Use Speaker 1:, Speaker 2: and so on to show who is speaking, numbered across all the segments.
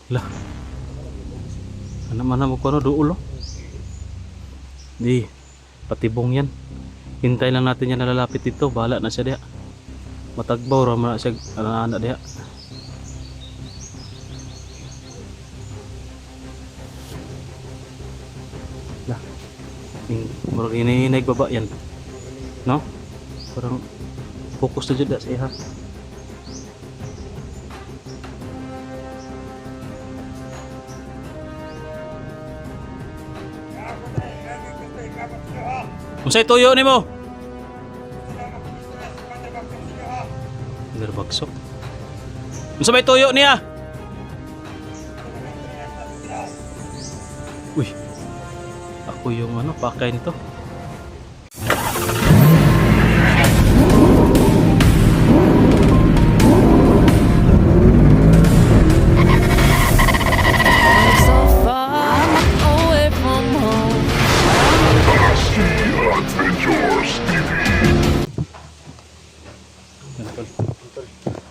Speaker 1: Lah, ano man mo ko duulo. Di, patibong yan. Hintay lang natin yan na lalapit dito. Bahala na siya diha. Matagbaw ra man siya anak diha. Lah, murag hinahinay baba yan. No? Parang fokus na jud sa iha. Unsay tuyo nimo? Nerbagsok. Unsa may tuyo niya? Uy. Ako yung pakay nito.
Speaker 2: So far away from home.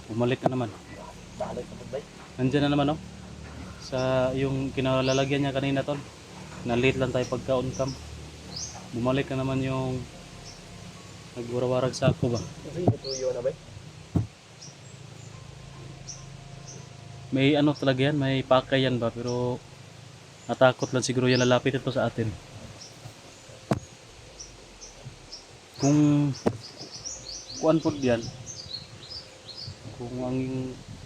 Speaker 1: Bumalik na naman. Nandiyan na naman sa yung kinalalagyan niya kanina tol. Na-late lang tayo pagka on cam. Bumalik na naman yung nagwarawarag sa ako ba. May talaga yan, may pakay yan ba, pero natakot lang siguro yan lalapit ito sa atin. Kung kuan po diyan, kung ang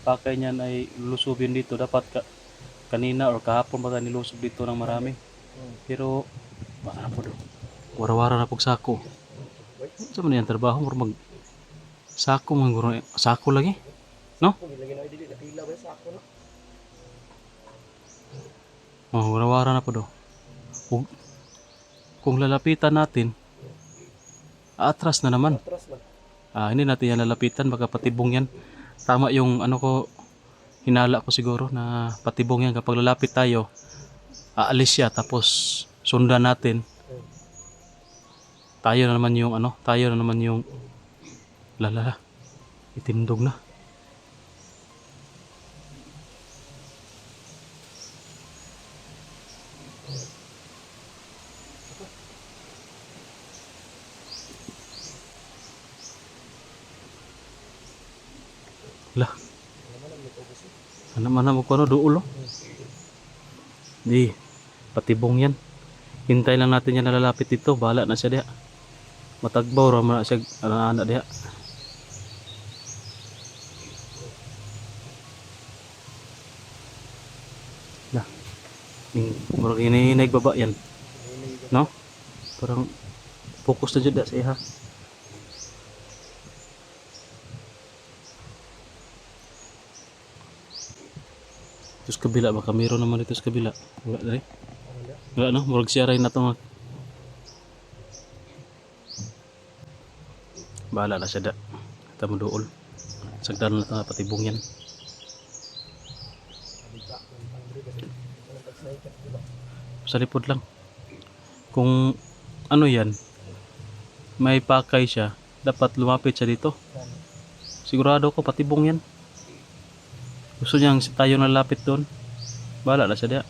Speaker 1: pakay niyan ay lulusubin dito, dapat kanina or kahapon ba nilusob dito ng marami. Pero baka na po do. Wara-wara na po sako. Sa man yan trabaho mo mag sako sako lagi. No? Oh, wara-wara na po do. Kung lalapitan natin, atras na naman. Hindi natin yan lalapitan, baka patibong yan. Tama yung hinala ko siguro na patibong yan. Kapag lalapit tayo, aalis siya tapos sundan natin. Tayo na naman yung lalala. Itindog na. Lah. Ano man mo ko duulo. Di, patibong yan. Hintay lang natin yan na lalapit dito. Bahala na siya diha. Matagbaw ra man siya anak diha. Lah. Murag hinahinay baba yan. No? Parang fokus na jud sa iha. Terus kabila baka meron naman dito sa kabila. Wala dali. Wala no, murag siya ray na to. Bahala na siya da. Kita mo duol. Sagdan na ito patibong yan. Sa lipod lang. Kung yan, may pakay siya, dapat lumapit siya dito. Sigurado ko patibong yan. Gusto niyang tayo nalapit doon. Bahala na siya diya.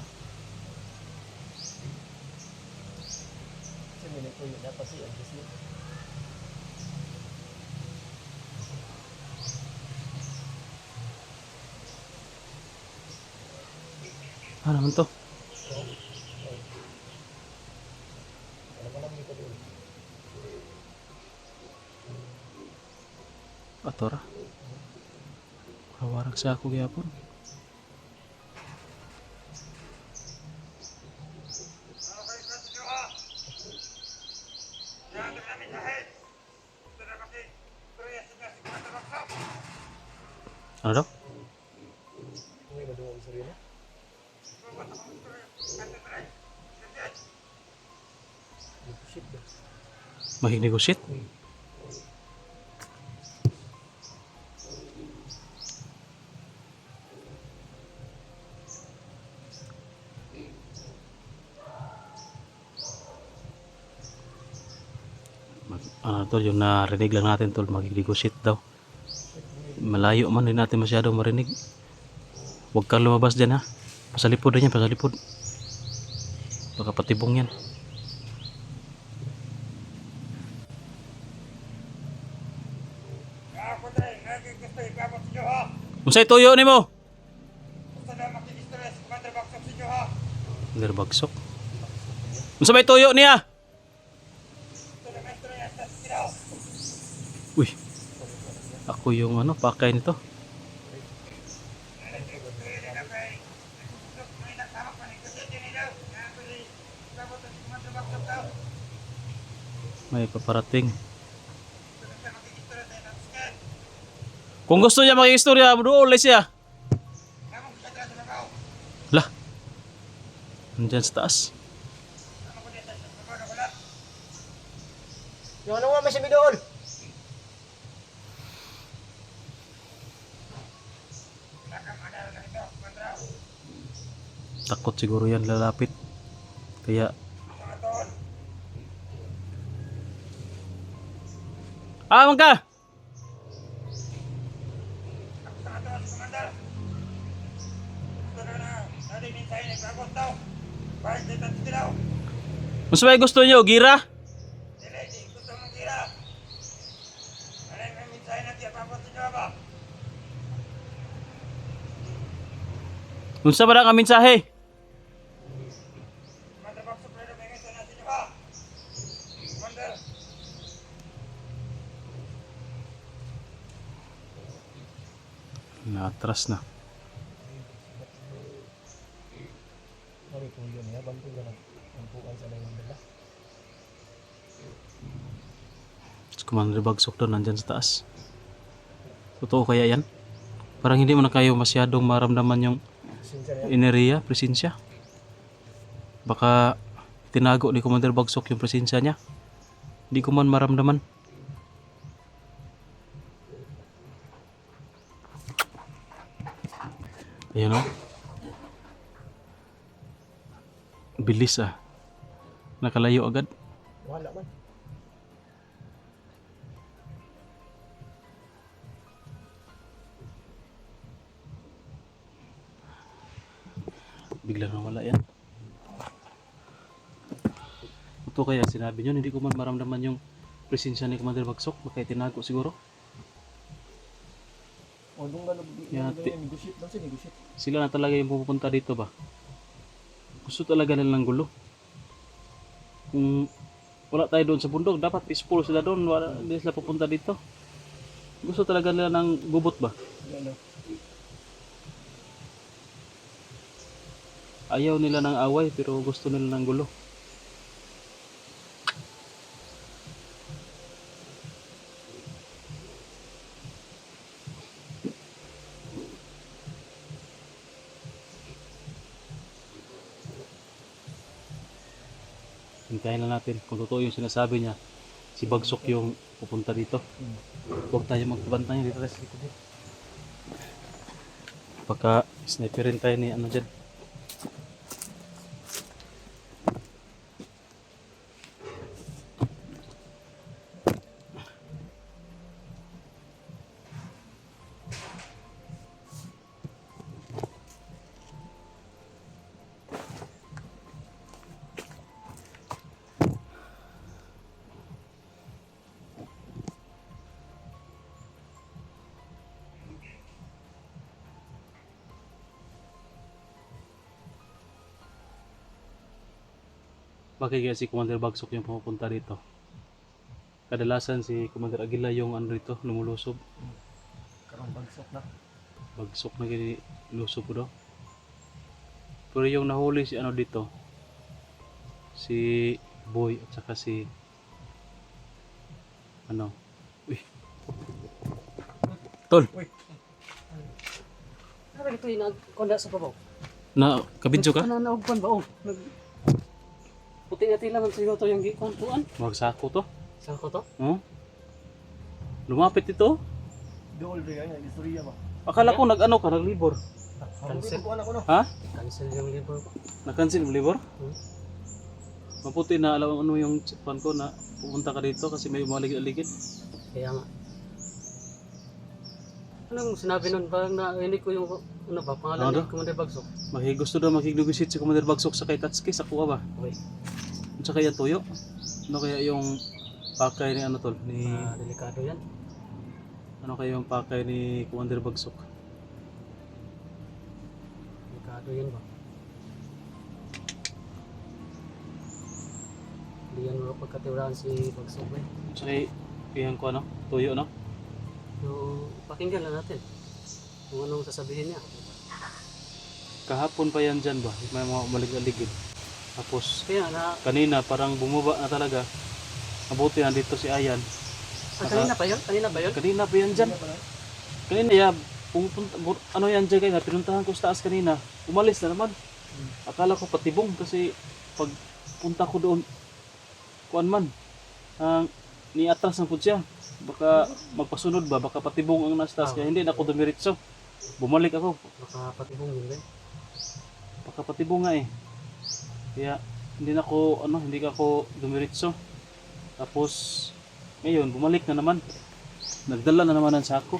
Speaker 1: Ano naman to? Atora. Kawarag sa ako gyapon. Ano daw? Mahinegosyate? Tol, yung narinig lang natin tol, mag-negotiate daw. Malayo man, hindi natin masyadong marinig. Huwag kang lumabas dyan ha. Pasalipod na yan, pasalipod. Baka patibong yan. Unsay tuyo nimo? Commander Bagsok. Unsa may tuyo niya? Uy. Ako yung ano, pakay nito. May paparating. Kung gusto niya makikistorya, doon siya. Lah. Nandyan sa taas.
Speaker 3: Yung ano nga may simi doon?
Speaker 1: Takot siguro yan lalapit. Kaya man ka! Mas may gusto niyo, gira? Unsa ba ang mensahe? Natras na.
Speaker 3: Mari po yun ya, bantu ka na. Bantuan sa lang nila.
Speaker 1: Si Commander Bagsok doon, nandyan sa taas. Totoo kaya yan? Parang hindi mo na kayo masyadong maramdaman yung
Speaker 3: Sinsya na yan.
Speaker 1: enerhiya, presensya. Baka tinago ni Commander Bagsok yung presensya niya. Hindi ko man maramdaman. Ayun o. Bilis ah. Nakalayo agad.
Speaker 3: Wala man.
Speaker 1: Biglang nawala yan. Ito kaya sinabi nyo, hindi ko man maramdaman yung presensya ni Commander Bagsok. Baka tinago siguro.
Speaker 3: O doon ka na
Speaker 1: Yati.
Speaker 3: negotiate lang siya, negotiate.
Speaker 1: Sila na talaga yung pupunta dito ba? Gusto talaga nila ng gulo. Kung wala tayo doon sa bundok, dapat peaceful sila doon. Wala, hindi sila pupunta dito. Gusto talaga nila ng gubot ba?
Speaker 3: Ano?
Speaker 1: Ayaw nila ng away pero gusto nila ng gulo. Hintayin lang natin kung totoo yung sinasabi niya. Si Bagsok yung pupunta dito. Huwag tayo magpabantay dito guys. Baka sniperin tayo ni ano dyan. Bakit kaya si Commander Bagsok yung pupunta dito? Kadalasan si Commander Aguila yung ano dito, lumulusob.
Speaker 3: Karang bagsok na.
Speaker 1: Bagsok na kini lusob ko daw. Pero yung nahuli si ano dito, si Boy at saka si ano. Uy. Tol,
Speaker 4: Ano ito yung konda sa babaw?
Speaker 1: na kabidyo ka?
Speaker 4: Nananaugpan ba? Oh, puti na tila man sa to yung gikontuan.
Speaker 1: Magsako to.
Speaker 4: Saan ko to?
Speaker 1: Oh. Lumapit ito.
Speaker 3: Dool rin yan, istorya ba?
Speaker 1: Akala ko nag-ano ka, naglibor.
Speaker 3: Cancel ko anak ko no.
Speaker 1: Ha?
Speaker 4: Cancel yung libro ko.
Speaker 1: Na-cancel mo libor?
Speaker 4: Hmm.
Speaker 1: Maputi na alam ano yung pan ko na pupunta ka dito kasi may umaligid-aligid.
Speaker 4: Kaya nga. Anong sinabi nun? Parang nainig ko yung ano ba, pangalan
Speaker 1: Ano?
Speaker 4: ni Commander Bagsok.
Speaker 1: Gusto daw makigdugisit si Commander Bagsok sa kay Tatsuki sa kuha ba?
Speaker 4: Okay.
Speaker 1: At sa kaya tuyo? Ano kaya yung pakay ni ano tol? Ni
Speaker 4: Delikado yan.
Speaker 1: ano kaya yung pakay ni Commander Bagsok?
Speaker 4: Delikado yan ba? Hindi yan pagkatiwlaan si Bagsok ba?
Speaker 1: At sa kay iyan ko ano? Tuyo no?
Speaker 4: So, pakinggan lang natin kung anong sasabihin niya.
Speaker 1: Kahapon pa yan dyan ba? May mga malig-aligid. Tapos
Speaker 4: Kaya na,
Speaker 1: kanina parang bumaba na talaga. Mabuti nandito si Ayan.
Speaker 4: kanina pa yun? Kanina ba yun?
Speaker 1: Kanina pa yan dyan. Kanina ya, pumupunta, ano yan dyan kaya pinuntahan ko sa taas kanina. Umalis na naman. Akala ko patibong kasi pag punta ko doon, kuan man, niatras ng putya. Baka magpasunod ba, baka patibong ang nasa taas. Kaya hindi na ako dumiritso. Bumalik ako.
Speaker 4: Baka patibong yun ba?
Speaker 1: Baka patibong nga eh. Kaya hindi na ako, hindi ka ako dumiritso. Tapos, ngayon, bumalik na naman. Nagdala na naman ng sako.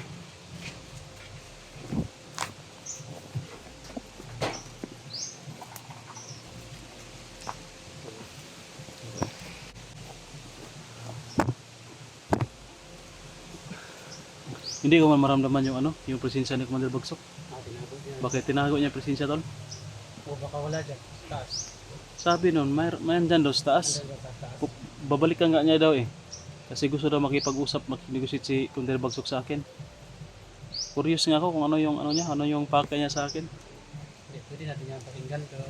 Speaker 1: Hindi ko man maramdaman yung presensya ni Commander Bagsok.
Speaker 4: Tinago niya.
Speaker 1: Bakit tinago niya yung presensya tol?
Speaker 4: O baka wala dyan. Taas.
Speaker 1: Sabi nun, may dyan daw sa taas.
Speaker 4: Andyan ba taas?
Speaker 1: Babalikan nga niya daw eh. Kasi gusto daw makipag-usap, mag-negotiate si Commander Bagsok sa akin. Curious nga ako kung ano yung pakay niya sa akin.
Speaker 4: Hindi, pwede natin yan pakinggan pero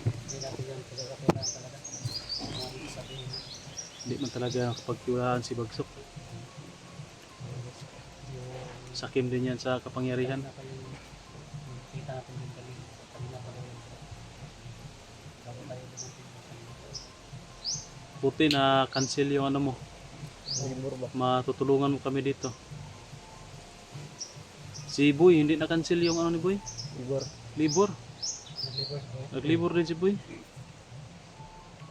Speaker 4: hindi natin yan pagkakakilaan talaga. Ano ang sabihin niya.
Speaker 1: Hindi man talaga nakapagtiwalaan si Bagsok.
Speaker 4: Yung
Speaker 1: Sakim din yan sa kapangyarihan.
Speaker 4: kanina pa yung kita natin yung kanina pa yung bago tayo dumating kanina.
Speaker 1: Buti na cancel yung ano mo. Matutulungan mo kami dito. Si Boy, hindi na cancel yung ano ni Boy?
Speaker 3: Igor.
Speaker 1: Libor.
Speaker 4: Nag-libers ba yun?
Speaker 1: Naglibor din si Boy.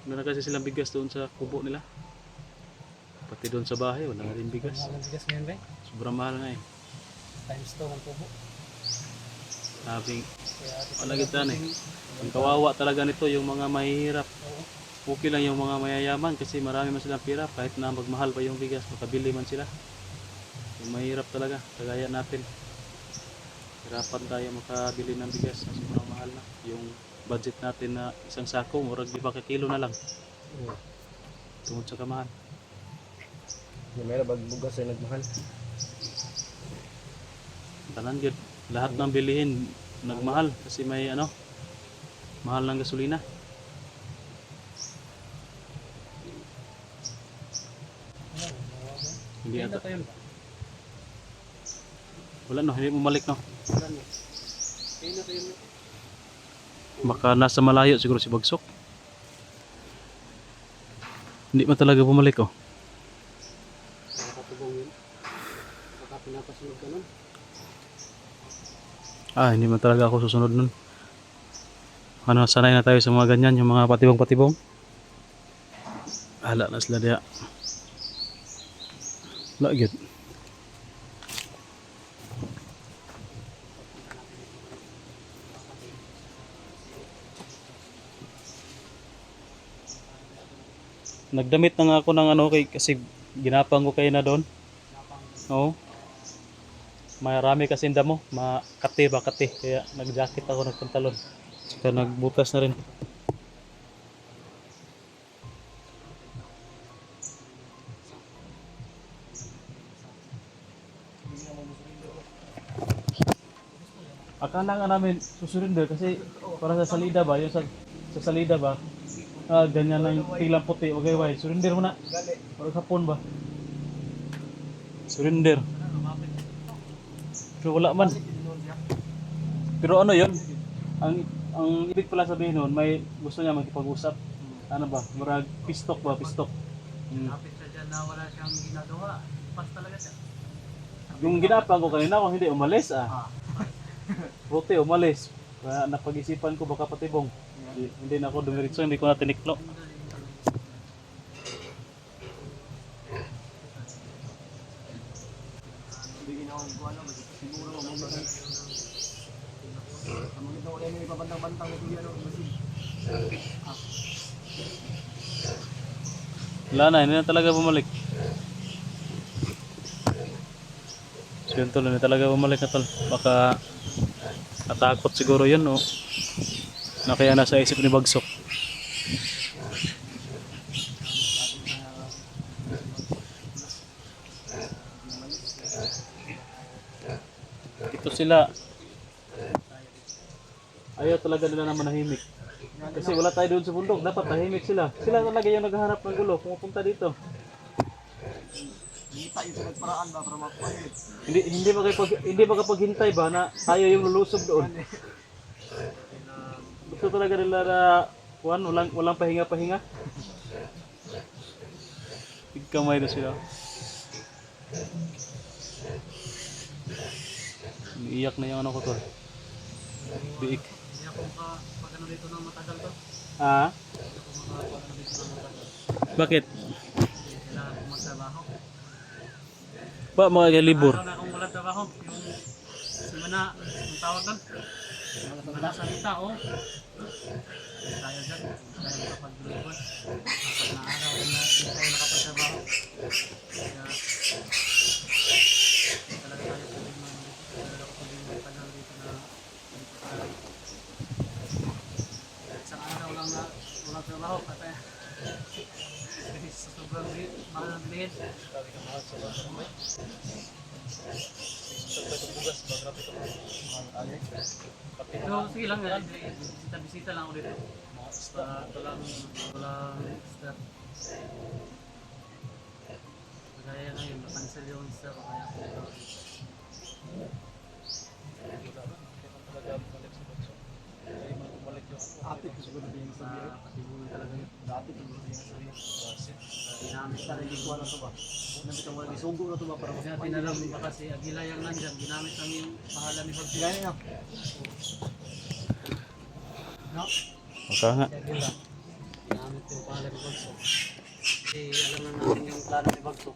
Speaker 1: Wala na kasi silang bigas doon sa kubo nila. Pati doon sa bahay, wala na rin bigas.
Speaker 4: Ang bigas ngayon ba?
Speaker 1: Sobrang mahal nga eh.
Speaker 4: Times 2 ang tubo.
Speaker 1: Sabing,
Speaker 4: Kaya
Speaker 1: wala kita eh. Ang kawawa talaga nito yung mga mahihirap. Okay lang yung mga mayayaman kasi marami man silang pira. Kahit na magmahal pa yung bigas, makabili man sila. Yung mahirap talaga, kagaya natin. Hirapan tayo makabili ng bigas na sobrang mahal na. Yung budget natin na isang sako, murag 5 kilo na lang. Tungod sa kamahal.
Speaker 3: Yung meron bagbugas ay nagmahal.
Speaker 1: Tanan yun. Lahat ng bilihin nagmahal kasi may mahal ng gasolina. Hindi
Speaker 4: Hindi
Speaker 1: ata.
Speaker 4: pa yun ba?
Speaker 1: Wala no, hindi bumalik no.
Speaker 4: Wala na. Kaya na tayo yun.
Speaker 1: Baka nasa malayo siguro si Bagsok. Hindi man talaga bumalik oh.
Speaker 4: Nakakatubong yun. Baka pinapasunod ka nun.
Speaker 1: Hindi man talaga ako susunod nun. Sanay na tayo sa mga ganyan, yung mga patibong-patibong. Hala na sila diya. Lagit. Nagdamit na nga ako ng kasi ginapang ko kayo na doon. Oo. Marami kasi damo, makati ba kati. Kaya nag-jacket ako, nagpantalon. Saka nagbutas na rin. Akala nga namin susurrender kasi para sa salida ba, yung sa salida ba, ganyan lang tilang puti, okay why, surrender mo na. Para hapon ba? Surrender. Pero wala man. Pero ano yon? Ang ibig pala sabihin nun, may gusto niya magkipag-usap. Ano ba? Murag pistok ba? Pistok.
Speaker 4: Kapit siya dyan na wala siyang ginagawa. Pas talaga siya.
Speaker 1: Yung ginapang ko kanina kung hindi umalis Buti umalis. Kaya napag-isipan ko baka patibong. Hindi na ako dumiritso, hindi ko na tiniklo.
Speaker 3: Ang ito ulit may pabantang-bantang na tuloy ano, masin.
Speaker 1: Wala na, hindi na talaga bumalik. So yun tol, hindi talaga bumalik na tol. Baka natakot siguro yun o na kaya nasa isip ni Bagsok. Ito sila. Ayaw talaga nila na manahimik. Kasi wala tayo doon sa bundok, dapat tahimik sila. Sila talaga yung naghahanap ng gulo, pumupunta dito.
Speaker 3: Kita yung nagparaan ba para makuha yun.
Speaker 1: Hindi makapaghintay ba na tayo yung lulusob doon. Gusto talaga nila na walang pahinga-pahinga. Tigkamay na sila. Umiiyak na yung ano ko tol. Biik.
Speaker 4: Hindi ako pag-ano dito ng matagal to.
Speaker 1: Ah?
Speaker 4: Hindi ako pag-ano dito ng matagal.
Speaker 1: Bakit?
Speaker 4: Hindi sila magtrabaho.
Speaker 1: Ba mga libur?
Speaker 4: Araw na akong walang trabaho. Yung simana, yung tawag doon. Simana sa tao. Tayo dyan. Tayo makapag-deliver. Kapag na araw na hindi tayo nakapagtrabaho. Kaya talaga tayo problema dito. Talaga ako problema tagal dito na dito tayo. Isang araw lang na walang trabaho. Kaya sa sobrang mahal ng bilihin. Pero sige lang, bisita lang ako dito. Para walang staff. Kaya ngayon, na-cancel yung staff. Kaya ako dito.
Speaker 3: Ate ko siguro din sa biyo.
Speaker 4: Patibunan talaga yun.
Speaker 3: Dati ko siguro din sa biyo.
Speaker 4: Ginamit
Speaker 3: Sana hindi ko na to ba? Nabit ang wala isugo na to ba para
Speaker 4: Kasi natin alam baka si Agila yung nandyan, ginamit lang yung pangalan ni Bagsi.
Speaker 3: Gaya nga.
Speaker 4: No?
Speaker 1: Baka nga.
Speaker 4: Si Agila. Ginamit yung pangalan ni Bagso. Kasi alam na natin yung plano ni Bagso.